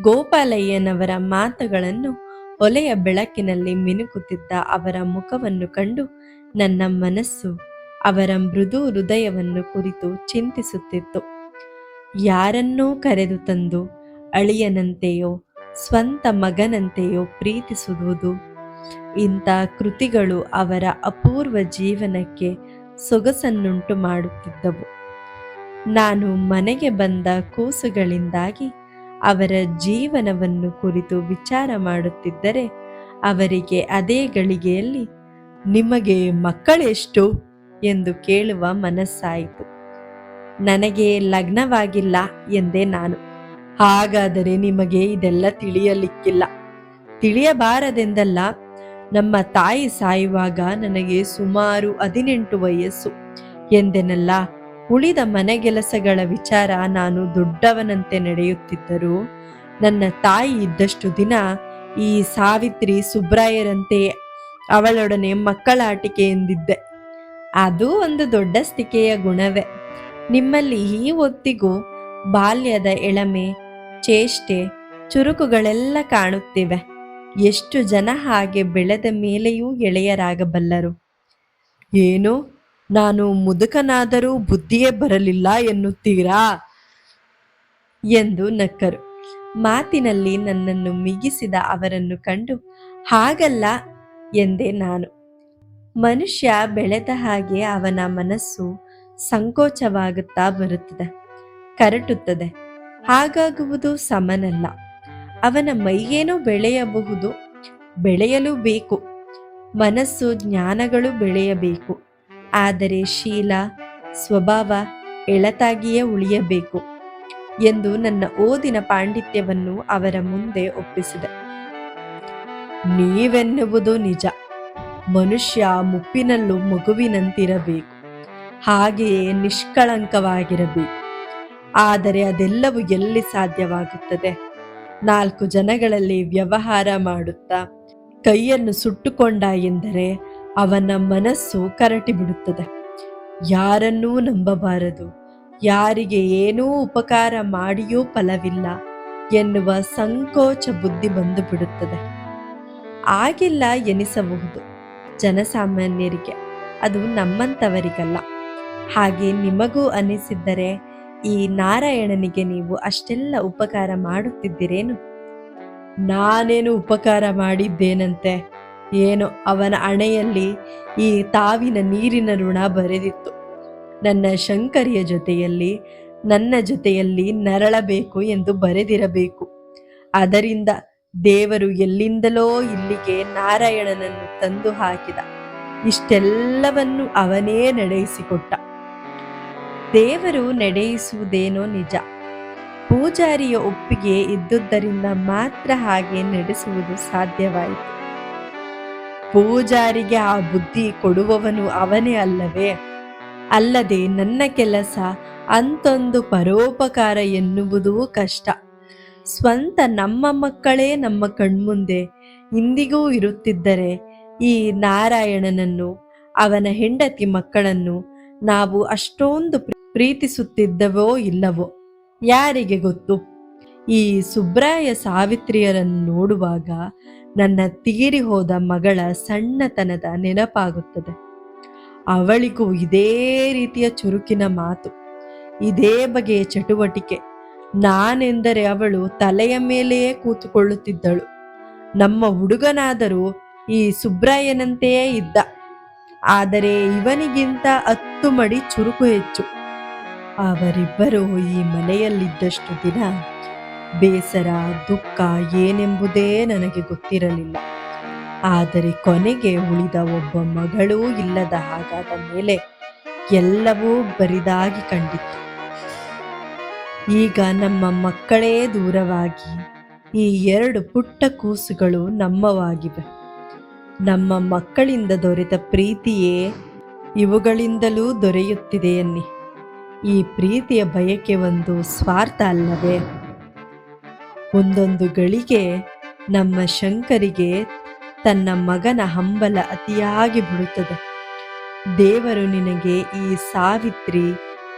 ಗೋಪಾಲಯ್ಯನವರ ಮಾತುಗಳನ್ನು ಒಲೆಯ ಬೆಳಕಿನಲ್ಲಿ ಮಿನುಕುತ್ತಿದ್ದ ಅವರ ಮುಖವನ್ನು ಕಂಡು ನನ್ನ ಮನಸ್ಸು ಅವರ ಮೃದು ಹೃದಯವನ್ನು ಕುರಿತು ಚಿಂತಿಸುತ್ತಿತ್ತು. ಯಾರನ್ನೋ ಕರೆದು ತಂದು ಅಳಿಯನಂತೆಯೋ ಸ್ವಂತ ಮಗನಂತೆಯೋ ಪ್ರೀತಿಸುವುದು, ಇಂಥ ಕೃತಿಗಳು ಅವರ ಅಪೂರ್ವ ಜೀವನಕ್ಕೆ ಸೊಗಸನ್ನುಂಟು ಮಾಡುತ್ತಿದ್ದವು. ನಾನು ಮನೆಗೆ ಬಂದ ಕೂಸುಗಳಿಂದಾಗಿ ಅವರ ಜೀವನವನ್ನು ಕುರಿತು ವಿಚಾರ ಮಾಡುತ್ತಿದ್ದರೆ ಅವರಿಗೆ ಅದೇ ಗಳಿಗೆಯಲ್ಲಿ ನಿಮಗೆ ಮಕ್ಕಳೆಷ್ಟು ಎಂದು ಕೇಳುವ ಮನಸ್ಸಾಯಿತು. ನನಗೆ ಲಗ್ನವಾಗಿಲ್ಲ ಎಂದೇ ನಾನು. ಹಾಗಾದರೆ ನಿಮಗೆ ಇದೆಲ್ಲ ತಿಳಿಯಲಿಕ್ಕಿಲ್ಲ. ತಿಳಿಯಬಾರದೆಂದಲ್ಲ, ನಮ್ಮ ತಾಯಿ ಸಾಯುವಾಗ ನನಗೆ ಸುಮಾರು 18 ವಯಸ್ಸು ಎಂದೆನಲ್ಲ. ಉಳಿದ ಮನೆಗೆಲಸಗಳ ವಿಚಾರ ನಾನು ದೊಡ್ಡವನಂತೆ ನಡೆಯುತ್ತಿದ್ದರೂ ನನ್ನ ತಾಯಿ ಇದ್ದಷ್ಟು ದಿನ ಈ ಸಾವಿತ್ರಿ ಸುಬ್ರಾಯರಂತೆ ಅವಳೊಡನೆ ಮಕ್ಕಳಾಟಿಕೆ ಎಂದಿದ್ದೆ. ಅದು ಒಂದು ದೊಡ್ಡ ಸ್ತಿಕೆಯ ಗುಣವೇ. ನಿಮ್ಮಲ್ಲಿ ಈ ಹೊತ್ತಿಗೂ ಬಾಲ್ಯದ ಎಳಮೆ, ಚೇಷ್ಟೆ, ಚುರುಕುಗಳೆಲ್ಲ ಕಾಣುತ್ತಿವೆ. ಎಷ್ಟು ಜನ ಹಾಗೆ ಬೆಳೆದ ಮೇಲೆಯೂ ಎಳೆಯರಾಗಬಲ್ಲರು? ಏನೋ ನಾನು ಮುದುಕನಾದರೂ ಬುದ್ಧಿಯೇ ಬರಲಿಲ್ಲ ಎನ್ನುತ್ತೀರಾ ಎಂದು ನಕ್ಕರು. ಮಾತಿನಲ್ಲಿ ನನ್ನನ್ನು ಮಿಗಿಸಿದ ಅವರನ್ನು ಕಂಡು ಹಾಗಲ್ಲ ಎಂದೆ ನಾನು. ಮನುಷ್ಯ ಬೆಳೆದ ಹಾಗೆ ಅವನ ಮನಸ್ಸು ಸಂಕೋಚವಾಗುತ್ತಾ ಬರುತ್ತದೆ, ಕರಟುತ್ತದೆ. ಹಾಗಾಗುವುದು ಸಮನಲ್ಲ. ಅವನ ಮೈಯೇನೋ ಬೆಳೆಯಬಹುದು, ಬೆಳೆಯಲು ಬೇಕು. ಮನಸ್ಸು ಜ್ಞಾನಗಳು ಬೆಳೆಯಬೇಕು. ಆದರೆ ಶೀಲ ಸ್ವಭಾವ ಎಳತಾಗಿಯೇ ಉಳಿಯಬೇಕು ಎಂದು ನನ್ನ ಓದಿನ ಪಾಂಡಿತ್ಯವನ್ನು ಅವರ ಮುಂದೆ ಒಪ್ಪಿಸಿದೆ. ನೀವೆನ್ನುವುದು ನಿಜ. ಮನುಷ್ಯ ಮುಪ್ಪಿನಲ್ಲೂ ಮಗುವಿನಂತಿರಬೇಕು, ಹಾಗೆಯೇ ನಿಷ್ಕಳಂಕವಾಗಿರಬೇಕು. ಆದರೆ ಅದೆಲ್ಲವೂ ಎಲ್ಲಿ ಸಾಧ್ಯವಾಗುತ್ತದೆ? 4 ಜನಗಳಲ್ಲಿ ವ್ಯವಹಾರ ಮಾಡುತ್ತಾ ಕೈಯನ್ನು ಸುಟ್ಟುಕೊಂಡ ಎಂದರೆ ಅವನ ಮನಸ್ಸು ಕರಟಿ ಬಿಡುತ್ತದೆ. ಯಾರನ್ನೂ ನಂಬಬಾರದು, ಯಾರಿಗೆ ಏನೂ ಉಪಕಾರ ಮಾಡಿಯೂ ಫಲವಿಲ್ಲ ಎನ್ನುವ ಸಂಕೋಚ ಬುದ್ಧಿ ಬಂದು ಬಿಡುತ್ತದೆ. ಆಗಿಲ್ಲ ಎನಿಸಬಹುದು ಜನಸಾಮಾನ್ಯರಿಗೆ, ಅದು ನಮ್ಮಂಥವರಿಗಲ್ಲ. ಹಾಗೆ ನಿಮಗೂ ಅನಿಸಿದ್ದರೆ ಈ ನಾರಾಯಣನಿಗೆ ನೀವು ಅಷ್ಟೆಲ್ಲ ಉಪಕಾರ ಮಾಡುತ್ತಿದ್ದೀರೇನು? ನಾನೇನು ಉಪಕಾರ ಮಾಡಿದ್ದೇನಂತೆ? ಏನೋ ಅವನ ಹಣೆಯಲ್ಲಿ ಈ ತಾವಿನ ನೀರಿನ ಋಣ ಬರೆದಿತ್ತು. ನನ್ನ ಶಂಕರಿಯ ಜೊತೆಯಲ್ಲಿ ನನ್ನ ಜೊತೆಯಲ್ಲಿ ನರಳಬೇಕು ಎಂದು ಬರೆದಿರಬೇಕು. ಅದರಿಂದ ದೇವರು ಎಲ್ಲಿಂದಲೋ ಇಲ್ಲಿಗೆ ನಾರಾಯಣನನ್ನು ತಂದು ಹಾಕಿದ. ಇಷ್ಟೆಲ್ಲವನ್ನು ಅವನೇ ನಡೆಯಿಸಿಕೊಟ್ಟ. ದೇವರು ನಡೆಯಿಸುವುದೇನೋ ನಿಜ, ಪೂಜಾರಿಯ ಒಪ್ಪಿಗೆ ಇದ್ದುದರಿಂದ ಮಾತ್ರ ಹಾಗೆ ನಡೆಸುವುದು ಸಾಧ್ಯವಾಯಿತು. ಪೂಜಾರಿಗೆ ಆ ಬುದ್ಧಿ ಕೊಡುವವನು ಅವನೇ ಅಲ್ಲವೇ? ಅಲ್ಲದೆ ನನ್ನ ಕೆಲಸ ಅಂತೊಂದು ಪರೋಪಕಾರ ಎನ್ನುವುದೂ ಕಷ್ಟ. ಸ್ವಂತ ನಮ್ಮ ಮಕ್ಕಳೇ ನಮ್ಮ ಕಣ್ಮುಂದೆ ಇಂದಿಗೂ ಇರುತ್ತಿದ್ದರೆ ಈ ನಾರಾಯಣನನ್ನು, ಅವನ ಹೆಂಡತಿ ಮಕ್ಕಳನ್ನು ನಾವು ಅಷ್ಟೊಂದು ಪ್ರೀತಿಸುತ್ತಿದ್ದವೋ ಇಲ್ಲವೋ ಯಾರಿಗೆ ಗೊತ್ತು? ಈ ಸುಬ್ರಾಯ ಸಾವಿತ್ರಿಯರನ್ನು ನೋಡುವಾಗ ನನ್ನ ತೀರಿ ಹೋದ ಮಗಳ ಸಣ್ಣತನದ ನೆನಪಾಗುತ್ತದೆ. ಅವಳಿಗೂ ಇದೇ ರೀತಿಯ ಚುರುಕಿನ ಮಾತು, ಇದೇ ಬಗೆಯ ಚಟುವಟಿಕೆ. ನಾನೆಂದರೆ ಅವಳು ತಲೆಯ ಮೇಲೆಯೇ ಕೂತುಕೊಳ್ಳುತ್ತಿದ್ದಳು. ನಮ್ಮ ಹುಡುಗನಾದರೂ ಈ ಸುಬ್ರಾಯನಂತೆಯೇ ಇದ್ದ, ಆದರೆ ಇವನಿಗಿಂತ 10 ಮಡಿ ಚುರುಕು ಹೆಚ್ಚು. ಅವರಿಬ್ಬರು ಈ ಮನೆಯಲ್ಲಿದ್ದಷ್ಟು ದಿನ ಬೇಸರ, ದುಃಖ ಏನೆಂಬುದೇ ನನಗೆ ಗೊತ್ತಿರಲಿಲ್ಲ. ಆದರೆ ಕೊನೆಗೆ ಉಳಿದ ಒಬ್ಬ ಮಗಳೂ ಇಲ್ಲದ ಹಾಗಾದ ಮೇಲೆ ಎಲ್ಲವೂ ಬರಿದಾಗಿ ಕಂಡಿತ್ತು. ಈಗ ನಮ್ಮ ಮಕ್ಕಳೇ ದೂರವಾಗಿ ಈ 2 ಪುಟ್ಟ ಕೂಸುಗಳು ನಮ್ಮವಾಗಿವೆ. ನಮ್ಮ ಮಕ್ಕಳಿಂದ ದೊರೆತ ಪ್ರೀತಿಯೇ ಇವುಗಳಿಂದಲೂ ದೊರೆಯುತ್ತಿದೆ ಎನ್ನಿ. ಈ ಪ್ರೀತಿಯ ಬಯಕೆ ಒಂದು ಸ್ವಾರ್ಥ ಅಲ್ಲವೇ? ಒಂದೊಂದು ಗಳಿಗೆ ನಮ್ಮ ಶಂಕರಿಗೆ ತನ್ನ ಮಗನ ಹಂಬಲ ಅತಿಯಾಗಿ ಬಿಡುತ್ತದೆ. ದೇವರು ನಿನಗೆ ಈ ಸಾವಿತ್ರಿ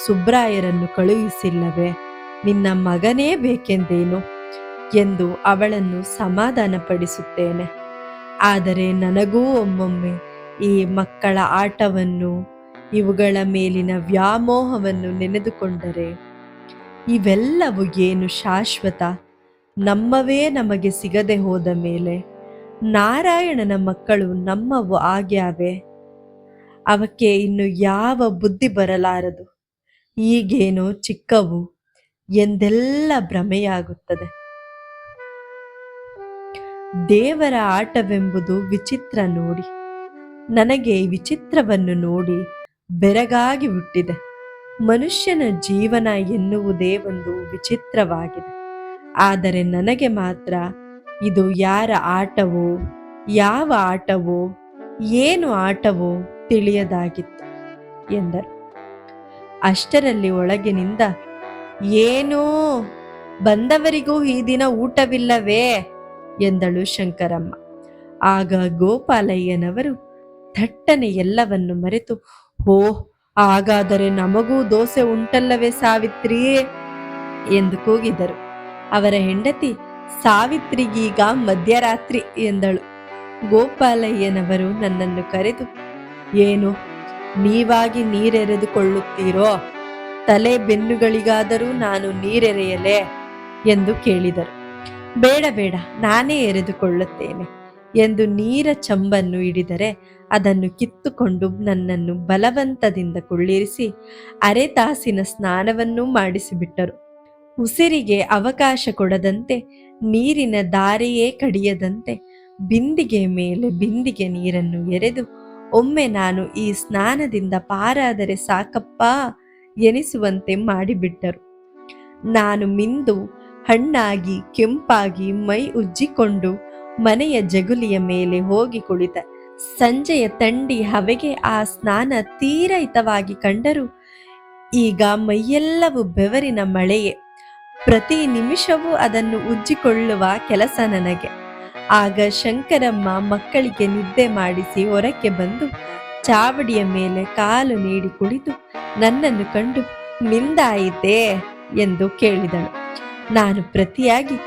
ಸುಬ್ರಾಯರನ್ನು ಕಳುಹಿಸಿಲ್ಲವೇ? ನಿನ್ನ ಮಗನೇ ಬೇಕೆಂದೇನು? ಎಂದು ಅವಳನ್ನು ಸಮಾಧಾನಪಡಿಸುತ್ತೇನೆ. ಆದರೆ ನನಗೂ ಒಮ್ಮೊಮ್ಮೆ ಈ ಮಕ್ಕಳ ಆಟವನ್ನು, ಇವುಗಳ ಮೇಲಿನ ವ್ಯಾಮೋಹವನ್ನು ನೆನೆದುಕೊಂಡರೆ, ಇವೆಲ್ಲವೂ ಏನು ಶಾಶ್ವತ? ನಮ್ಮವೇ ನಮಗೆ ಸಿಗದೆ ಹೋದ ಮೇಲೆ ನಾರಾಯಣನ ಮಕ್ಕಳು ನಮ್ಮವು ಆಗ್ಯಾವೆ. ಅವಕ್ಕೆ ಇನ್ನು ಯಾವ ಬುದ್ಧಿ ಬರಲಾರದು. ಈಗೇನೋ ಚಿಕ್ಕವು ಎಂದೆಲ್ಲ ಭ್ರಮೆಯಾಗುತ್ತದೆ. ದೇವರ ಆಟವೆಂಬುದು ವಿಚಿತ್ರ ನೋಡಿ. ನನಗೆ ಈ ವಿಚಿತ್ರವನ್ನು ನೋಡಿ ಬೆರಗಾಗಿ ಹುಟ್ಟಿದೆ. ಮನುಷ್ಯನ ಜೀವನ ಎನ್ನುವುದೇ ಒಂದು ವಿಚಿತ್ರವಾಗಿದೆ. ಆದರೆ ನನಗೆ ಮಾತ್ರ ಇದು ಯಾರ ಆಟವೋ, ಯಾವ ಆಟವೋ, ಏನು ಆಟವೋ ತಿಳಿಯದಾಗಿತ್ತು ಎಂದರು. ಅಷ್ಟರಲ್ಲಿ ಒಳಗಿನಿಂದ, ಏನೋ ಬಂದವರಿಗೂ ಈ ದಿನ ಊಟವಿಲ್ಲವೇ ಎಂದಳು ಶಂಕರಮ್ಮ. ಆಗ ಗೋಪಾಲಯ್ಯನವರು ಥಟ್ಟನೆ ಎಲ್ಲವನ್ನು ಮರೆತು, ಓಹ್, ಹಾಗಾದರೆ ನಮಗೂ ದೋಸೆ ಉಂಟಲ್ಲವೇ ಸಾವಿತ್ರಿ ಎಂದು ಕೂಗಿದರು. ಅವರ ಹೆಂಡತಿ, ಸಾವಿತ್ರಿಗೀಗ ಮಧ್ಯರಾತ್ರಿ ಎಂದಳು. ಗೋಪಾಲಯ್ಯನವರು ನನ್ನನ್ನು ಕರೆದು, ಏನು ನೀವಾಗಿ ನೀರೆರೆದುಕೊಳ್ಳುತ್ತೀರೋ? ತಲೆ ಬೆನ್ನುಗಳಿಗಾದರೂ ನಾನು ನೀರೆರೆಯಲೇ ಎಂದು ಕೇಳಿದರು. ಬೇಡ ಬೇಡ, ನಾನೇ ಎರೆದುಕೊಳ್ಳುತ್ತೇನೆ ಎಂದು ನೀರ ಚಂಬನ್ನು ಹಿಡಿದರೆ ಅದನ್ನು ಕಿತ್ತುಕೊಂಡು ನನ್ನನ್ನು ಬಲವಂತದಿಂದ ಕುಳ್ಳಿರಿಸಿ ಅರೆ ತಾಸಿನ ಸ್ನಾನವನ್ನೂ ಮಾಡಿಸಿಬಿಟ್ಟರು. ಉಸಿರಿಗೆ ಅವಕಾಶ ಕೊಡದಂತೆ, ನೀರಿನ ದಾರಿಯೇ ಕಡಿಯದಂತೆ ಬಿಂದಿಗೆ ಮೇಲೆ ಬಿಂದಿಗೆ ನೀರನ್ನು ಎರೆದು ಒಮ್ಮೆ ನಾನು ಈ ಸ್ನಾನದಿಂದ ಪಾರಾದರೆ ಸಾಕಪ್ಪ ಎನಿಸುವಂತೆ ಮಾಡಿಬಿಟ್ಟರು. ನಾನು ಮಿಂದು ಹಣ್ಣಾಗಿ ಕೆಂಪಾಗಿ ಮೈ ಉಜ್ಜಿಕೊಂಡು ಮನೆಯ ಜಗುಲಿಯ ಮೇಲೆ ಹೋಗಿ ಕುಳಿತ. ಸಂಜೆಯ ಥಂಡಿ ಹವೆಗೆ ಆ ಸ್ನಾನ ತೀರ ಹಿತವಾಗಿ ಕಂಡರೂ ಈಗ ಮೈಯೆಲ್ಲವೂ ಬೆವರಿನ ಮಳೆಯೇ. ಪ್ರತಿ ನಿಮಿಷವೂ ಅದನ್ನು ಉಜ್ಜಿಕೊಳ್ಳುವ ಕೆಲಸ ನನಗೆ. ಆಗ ಶಂಕರಮ್ಮ ಮಕ್ಕಳಿಗೆ ನಿದ್ದೆ ಮಾಡಿಸಿ ಹೊರಕ್ಕೆ ಬಂದು ಚಾವಡಿಯ ಮೇಲೆ ಕಾಲು ನೀಡಿ ಕುಳಿತು ನನ್ನನ್ನು ಕಂಡು, ನಿಂದಾಯಿತೇ ಎಂದು ಕೇಳಿದಳು. ನಾನು ಪ್ರತಿಯಾಗಿ,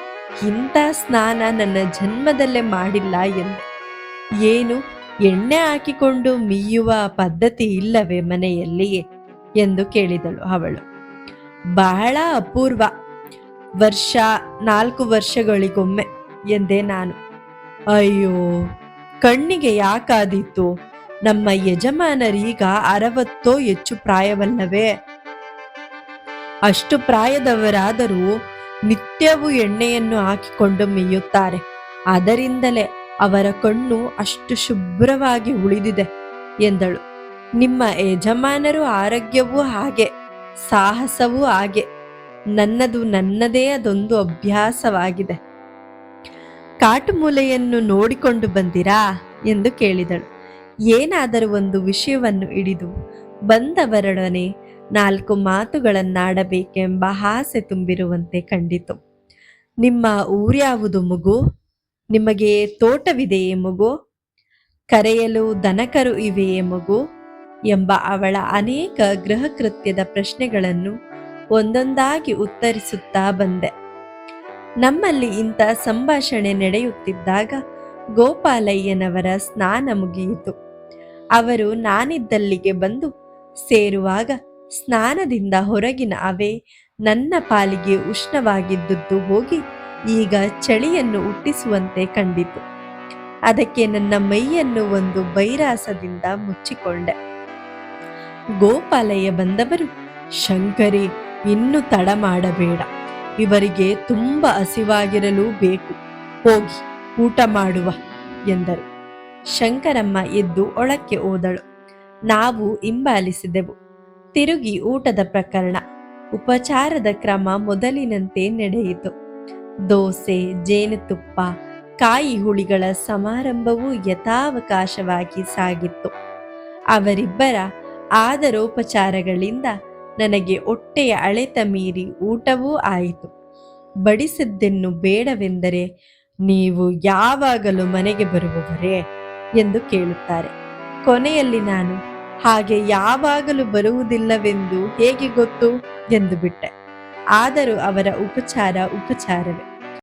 ಇಂಥ ಸ್ನಾನ ನನ್ನ ಜನ್ಮದಲ್ಲೇ ಮಾಡಿಲ್ಲ ಎಂದೆ. ಏನು, ಎಣ್ಣೆ ಹಾಕಿಕೊಂಡು ಮೀಯುವ ಪದ್ಧತಿ ಇಲ್ಲವೇ ಮನೆಯಲ್ಲಿಯೇ ಎಂದು ಕೇಳಿದಳು ಅವಳು. ಬಹಳ ಅಪೂರ್ವ, 4 ವರ್ಷಗಳಿಗೊಮ್ಮೆ ಎಂದೆ ನಾನು. ಅಯ್ಯೋ, ಕಣ್ಣಿಗೆ ಯಾಕಾದೀತು? ನಮ್ಮ ಯಜಮಾನರೀಗ 60 ಹೆಚ್ಚು ಪ್ರಾಯವಲ್ಲವೇ? ಅಷ್ಟು ಪ್ರಾಯದವರಾದರೂ ನಿತ್ಯವೂ ಎಣ್ಣೆಯನ್ನು ಹಾಕಿಕೊಂಡು ಮೇಯುತ್ತಾರೆ. ಅದರಿಂದಲೇ ಅವರ ಕಣ್ಣು ಅಷ್ಟು ಶುಭ್ರವಾಗಿ ಉಳಿದಿದೆ ಎಂದಳು. ನಿಮ್ಮ ಯಜಮಾನರು ಆರೋಗ್ಯವೂ ಹಾಗೆ, ಸಾಹಸವೂ ಹಾಗೆ. ನನ್ನದೇ ಅದೊಂದು ಅಭ್ಯಾಸವಾಗಿದೆ. ಕಾಟುಮೂಲೆಯನ್ನು ನೋಡಿಕೊಂಡು ಬಂದಿರಾ ಎಂದು ಕೇಳಿದಳು. ಏನಾದರೂ ಒಂದು ವಿಷಯವನ್ನು ಹಿಡಿದು ಬಂದವರೊಡನೆ 4 ಮಾತುಗಳನ್ನಾಡಬೇಕೆಂಬ ಆಸೆ ತುಂಬಿರುವಂತೆ ಕಂಡಿತು. ನಿಮ್ಮ ಊರ್ಯಾವುದು ಮಗು? ನಿಮಗೆ ತೋಟವಿದೆಯೇ ಮಗು? ಕರೆಯಲು ದನಕರು ಇವೆಯೇ ಮಗು? ಎಂಬ ಅವಳ ಅನೇಕ ಗೃಹಕೃತ್ಯದ ಪ್ರಶ್ನೆಗಳನ್ನು ಒಂದೊಂದಾಗಿ ಉತ್ತರಿಸುತ್ತಾ ಬಂದೆ. ನಮ್ಮಲ್ಲಿ ಇಂಥ ಸಂಭಾಷಣೆ ನಡೆಯುತ್ತಿದ್ದಾಗ ಗೋಪಾಲಯ್ಯನವರ ಸ್ನಾನ ಮುಗಿಯಿತು. ಅವರು ನಾನಿದ್ದಲ್ಲಿಗೆ ಬಂದು ಸೇರುವಾಗ ಸ್ನಾನದಿಂದ ಹೊರಗಿನ ಹವೆ ನನ್ನ ಪಾಲಿಗೆ ಉಷ್ಣವಾಗಿದ್ದುದು ಹೋಗಿ ಈಗ ಚಳಿಯನ್ನು ಹುಟ್ಟಿಸುವಂತೆ ಕಂಡಿತು. ಅದಕ್ಕೆ ನನ್ನ ಮೈಯನ್ನು ಒಂದು ಬೈರಾಸದಿಂದ ಮುಚ್ಚಿಕೊಂಡೆ. ಗೋಪಾಲಯ್ಯ ಬಂದವರು, ಶಂಕರಿ, ಇನ್ನು ತಡ ಮಾಡಬೇಡ, ಇವರಿಗೆ ತುಂಬ ಹಸಿವಾಗಿರಲು ಬೇಕು, ಹೋಗಿ ಊಟ ಮಾಡುವ ಎಂದರು. ಶಂಕರಮ್ಮ ಎದ್ದು ಒಳಕ್ಕೆ ಹೋದಳು. ನಾವು ಹಿಂಬಾಲಿಸಿದೆವು. ತಿರುಗಿ ಊಟದ ಪ್ರಕರಣ, ಉಪಚಾರದ ಕ್ರಮ ಮೊದಲಿನಂತೆ ನಡೆಯಿತು. ದೋಸೆ, ಜೇನುತುಪ್ಪ, ಕಾಯಿ ಹುಳಿಗಳ ಸಮಾರಂಭವೂ ಯಥಾವಕಾಶವಾಗಿ ಸಾಗಿತ್ತು. ಅವರಿಬ್ಬರ ಆದರೋಪಚಾರಗಳಿಂದ ನನಗೆ ಹೊಟ್ಟೆಯ ಅಳೆತ ಮೀರಿ ಊಟವೂ ಆಯಿತು. ಬಡಿಸಿದ್ದನ್ನು ಬೇಡವೆಂದರೆ ನೀವು ಯಾವಾಗಲೂ ಮನೆಗೆ ಬರುವವರೇ ಎಂದು ಕೇಳುತ್ತಾರೆ. ಕೊನೆಯಲ್ಲಿ ನಾನು ಹಾಗೆ ಯಾವಾಗಲೂ ಬರುವುದಿಲ್ಲವೆಂದು ಹೇಗೆ ಗೊತ್ತು ಎಂದು ಬಿಟ್ಟೆ. ಆದರೂ ಅವರ ಉಪಚಾರವೇ.